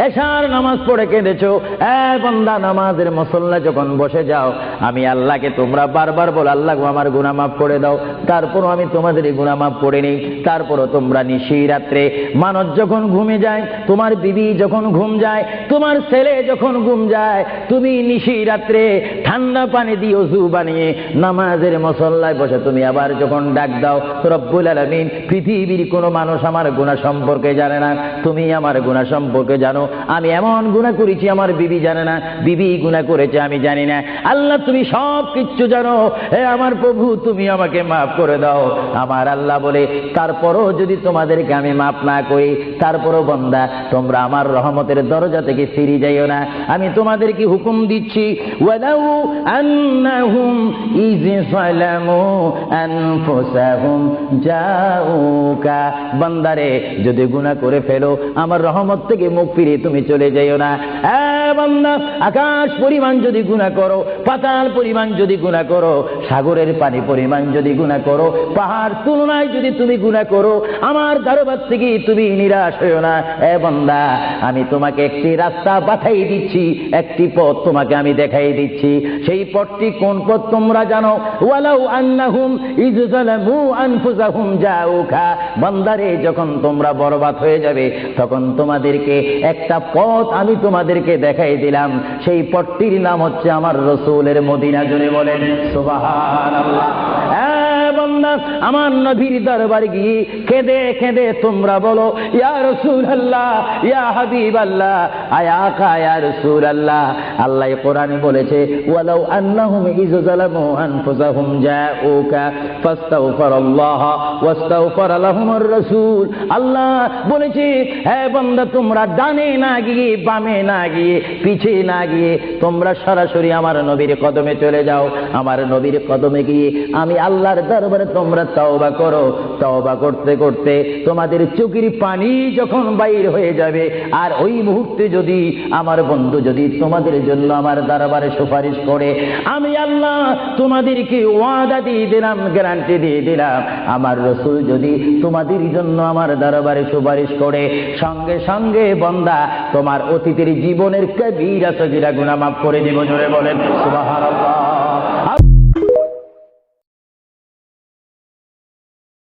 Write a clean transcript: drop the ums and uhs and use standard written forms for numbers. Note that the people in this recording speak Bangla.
এশার নামাজ পড়ে কেঁদেছো, বান্দা নামাজের মুসল্লা যখন বসে যাও, আমি আল্লাহকে তোমরা বারবার বলো আল্লাহ গো আমার গুনাহ মাফ করে দাও, তারপরও আমি তোমাদের এই গুনাহ মাফ করে নেই। তারপরও তোমরা নিশি রাত্রে মানুষ যখন ঘুমে যায়, তোমার বিবি যখন ঘুম যায়, তোমার ছেলে যখন ঘুম যায়, তুমি নিশি রাত্রে ঠান্ডা পানি দিয়ে ওযু বানিয়ে নামাজের মুসল্লায় বসে তুমি আবার যখন ডাক দাও রব্বুল আলামিন, পৃথিবীর কোনো মানুষ আমার গুনাহ সম্পর্কে জানে না, তুমি আমার গুনাহ সম্পর্কে জানো। আমি এমন গুনাহ করেছি আমার বিবি জানে না, বিবি গুনাহ করেছে আমি জানি না। আল্লাহ তুমি সব কিচ্ছু জানো, হে আমার প্রভু তুমি আমাকে মাফ করে দাও। আমার আল্লাহ বলে তারপরও যদি তোমাদেরকে আমি মাফ না করি, তারপরও বান্দা তোমরা আমার রহমতের দরজা থেকে ফিরে যাইও না। আমি তোমাদেরকে হুকুম দিচ্ছি, ওয়ালাউ আন্নাহুম ইয যালামু আনফুসাহুম জাউকা, বান্দারে যদি গুনাহ করে ফেলো আমার রহমত থেকে মুখ ফিরে তুমি চলে যাইও না। বান্দা আকাশ পরিমাণ যদি গুনাহ করো, পাতাল পরিমাণ যদি গুনাহ করো, সাগরের পানি পরিমাণ যদি গুনাহ করো, পাহাড় তুলনায় যদি তুমি গুনাহ করো, আমার দরবার থেকে তুমি নিরাশ হইও না। বান্দা আমি তোমাকে একটি রাস্তা বাতাই দিচ্ছি, একটি পথ তোমাকে আমি দেখাই দিচ্ছি। সেই পথটি কোন পথ তোমরা জানো? ওয়ালাউ আন্নাহুম ইয যালামু আনফুসাহুম জাউকা, বান্দারে যখন তোমরা বরবাদ হয়ে যাবে তখন তোমাদেরকে একটা পথ আমি তোমাদেরকে দেখাই দিলাম, সেই পথটির নাম হচ্ছে আমার রাসূলের মদিনা। জোরে বলেন সুবহানাল্লাহ। বান্দা আমার নবীর দরবারে গিয়ে কেঁদে কেঁদে তোমরা বলো ইয়া রাসূলুল্লাহ, ইয়া হাবিবাল্লাহ, আয়া আকা ইয়া রাসূলুল্লাহ। আল্লাহ কোরআনে বলেছে ওয়ালাউ আন্নাহুম ইয যালামু আনফুসাহুম জাউকা ফাস্তাগফিরুল্লাহ ওয়াস্তাগফারা লাহুমুর রাসূল। আল্লাহ বলেছে হে বান্দা তোমরা ডানে না গিয়ে, বামে না গিয়ে, পিছে না গিয়ে তোমরা সরাসরি আমার নবীর কদমে চলে যাও। আমার নবীর কদমে গিয়ে আমি আল্লাহর দরবারে তোমরা তওবা করো। তওবা করতে করতে তোমাদের চোখের পানি যখন বাইর হয়ে যাবে, আর ওই মুহূর্তে যদি আমার বন্ধু যদি তোমাদের জন্য আমার দরবারে সুপারিশ করে, আমি আল্লাহ তোমাদেরকে ওয়াদা দিয়ে দিলাম, গ্যারান্টি দিয়ে দিলাম, আমার রাসূল যদি তোমাদের জন্য আমার দরবারে সুপারিশ করে, সঙ্গে সঙ্গে বান্দা তোমার অতীতের জীবনের কবিরা সগীরা গুনাহ মাফ করে দেব। জোরে বলেন সুবহানাল্লাহ।